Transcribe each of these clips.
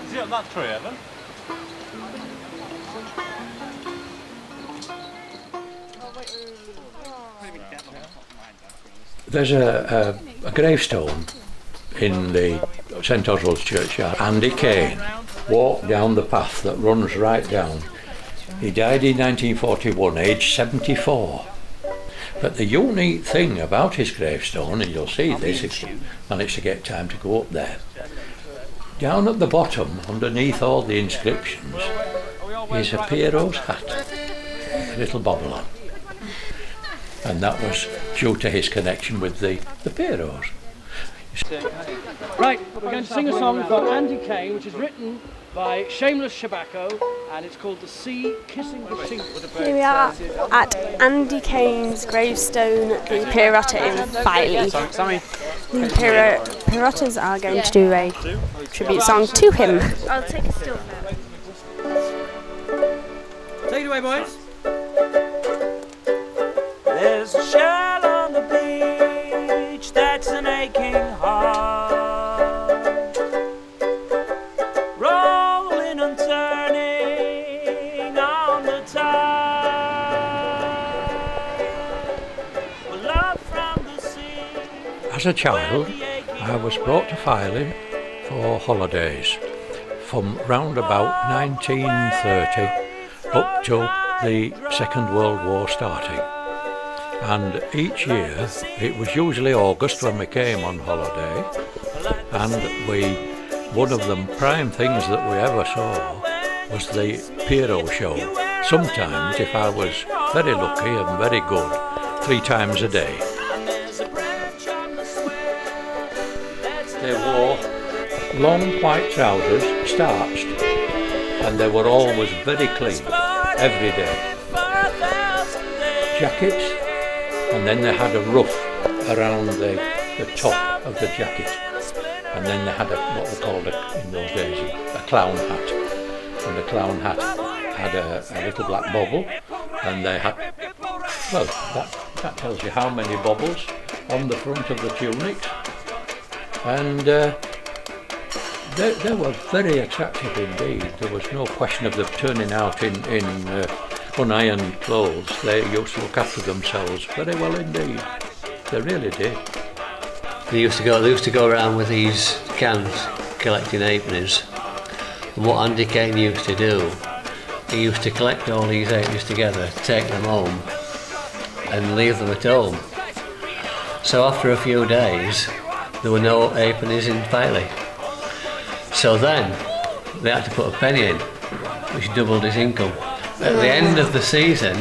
Is he up that tree, Evan? There's a gravestone in the St Oswald's churchyard. Andy Kane walked down the path that runs right down. He died in 1941, aged 74. But the unique thing about his gravestone, and you'll see this if you manage to get time to go up there, down at the bottom, underneath all the inscriptions, is a pierrot's hat, a little bobble on. And that was due to his connection with the pierrots. Right, we're going to sing a song by Andy Kane, which is written by Shameless Shabacco, and it's called The Sea Kissing the Sea. Here we are at Andy Kane's gravestone, the pierrot in Filey. The pierrots are going to do a tribute song to him. I'll take a still now. Take it away, boys. There's a shell on the beach that's an aching heart, rolling and turning on the tide. Love from the sea. As a child, I was brought to Filey for holidays from round about 1930 up to the Second World War starting. And each year, it was usually August when we came on holiday, and one of the prime things that we ever saw was the pierrot show. Sometimes, if I was very lucky and very good, 3 times a day. They wore long white trousers, starched, and they were always very clean, every day. Jackets, and then they had a ruff around the top of the jacket, and then they had what they called in those days a clown hat, and the clown hat had a little black bobble, and they had, well, that tells you how many bobbles on the front of the tunics, and they were very attractive indeed. There was no question of them turning out in unironed clothes. They used to look after themselves very well indeed. They really did. They used to go around with these cans collecting halfpennies. And what Andy Kane used to do, he used to collect all these halfpennies together, take them home and leave them at home. So after a few days there were no halfpennies in Filey. So then they had to put a penny in, which doubled his income. At the end of the season,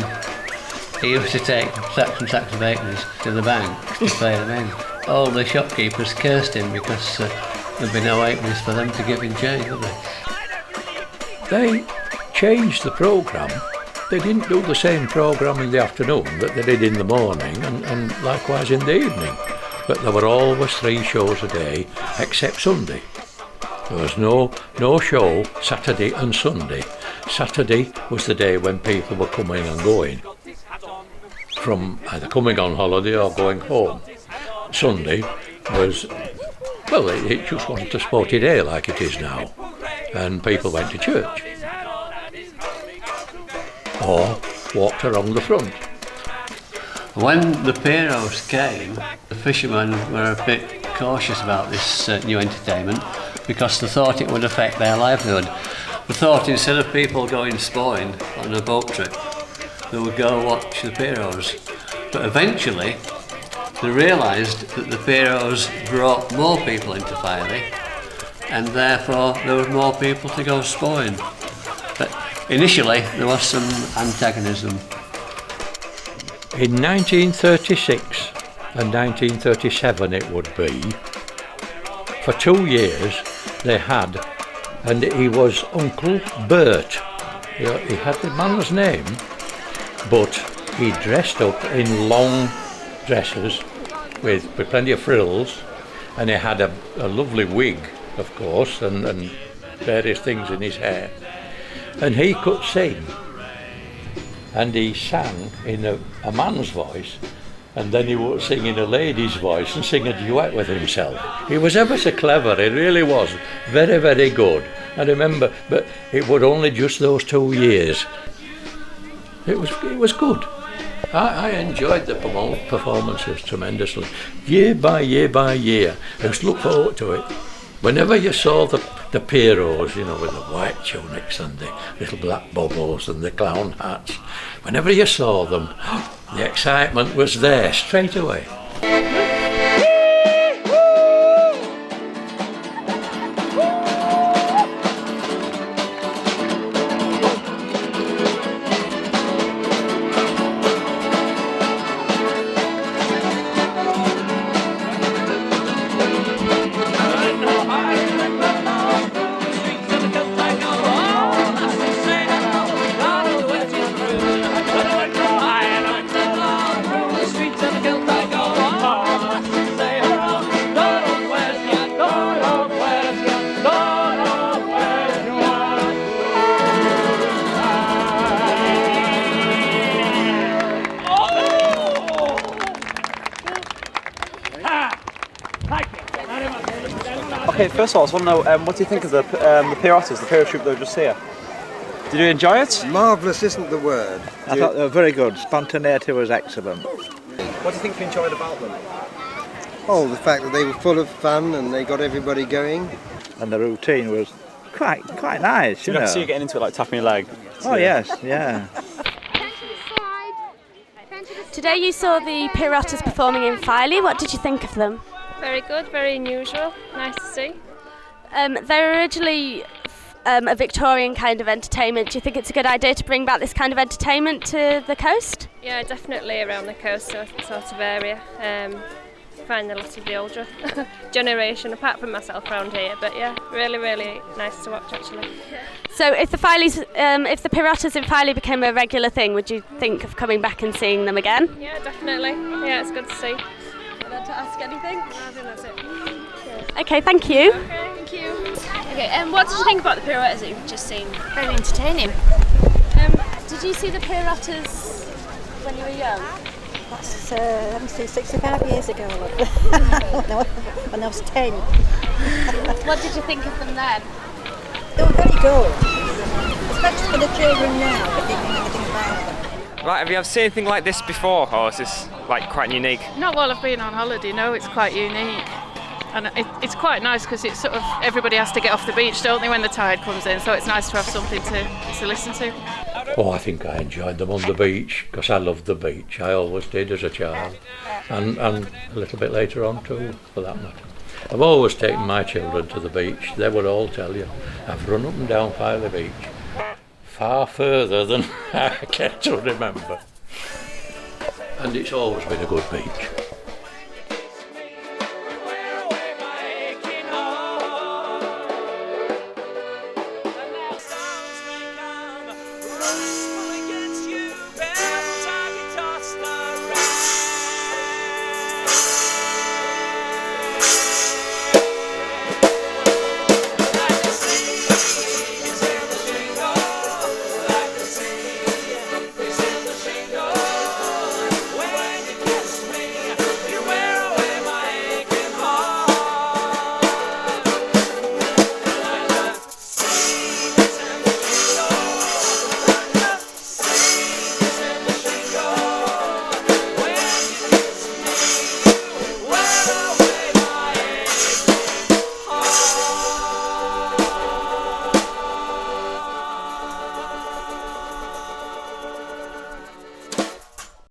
he used to take sacks and sacks of halfpennies to the bank to pay them in. All the shopkeepers cursed him because there'd be no halfpennies for them to give in change, would they? They changed the programme. They didn't do the same programme in the afternoon that they did in the morning, and likewise in the evening. But there were always 3 shows a day, except Sunday. There was no show Saturday and Sunday. Saturday was the day when people were coming and going, from either coming on holiday or going home. Sunday was, well, it just wasn't a sporty day like it is now, and people went to church or walked along the front. When the pierrots came, the fishermen were a bit cautious about this new entertainment because they thought it would affect their livelihood. They thought instead of people going spawning on a boat trip, they would go watch the pierrots. But eventually, they realised that the pierrots brought more people into Filey, and therefore there were more people to go spawning. But initially, there was some antagonism. In 1936 and 1937 it would be, for 2 years they had, and he was Uncle Bert. He had the man's name, but he dressed up in long dresses with plenty of frills, and he had a lovely wig, of course, and various things in his hair. And he could sing, and he sang in a man's voice, and then he would sing in a lady's voice and sing a duet with himself. He was ever so clever, he really was. Very, very good. I remember, but it was only just those 2 years. It was good. I enjoyed the performances tremendously. Year by year by year, I used to look forward to it. Whenever you saw the pierrots, you know, with the white tunics and the little black bubbles and the clown hats, whenever you saw them, the excitement was there straight away. Okay, first of all, I just want to know, what do you think of the pierrots, the pierrot troupe that were just here? Did you enjoy it? Marvellous isn't the word. I thought they were very good. Spontaneity was excellent. What do you think you enjoyed about them? Oh, the fact that they were full of fun and they got everybody going. And the routine was quite nice, you know. I see you getting into it, like tapping your leg. Oh yes, yeah. Today you saw the pierrots performing in Filey. What did you think of them? Very good, very unusual, nice to see. They were originally a Victorian kind of entertainment. Do you think it's a good idea to bring back this kind of entertainment to the coast? Yeah, definitely around the coast sort of area. Find a lot of the older generation, apart from myself, around here. But yeah, really, really nice to watch actually. So if the pierrots in Filey became a regular thing, would you think of coming back and seeing them again? Yeah, definitely. Yeah, it's good to see. To ask anything? I think that's it. Okay, thank you. Okay, thank you. Okay, what did you think about the pirouettes that you've just seen? Very entertaining. Did you see the pierrots when you were young? That's, let me see, 65 years ago. When I was 10. What did you think of them then? They were very good. Especially for the children now, but they didn't know anything about them. Right, have you ever seen anything like this before, or is this like quite unique? Not while I've been on holiday, no, it's quite unique. And it's quite nice because it's sort of, everybody has to get off the beach, don't they, when the tide comes in, so it's nice to have something to listen to. Oh, I think I enjoyed them on the beach because I loved the beach. I always did as a child, and a little bit later on too, for that matter. I've always taken my children to the beach. They would all tell you. I've run up and down Filey Beach, far further than I care to remember. And it's always been a good beach.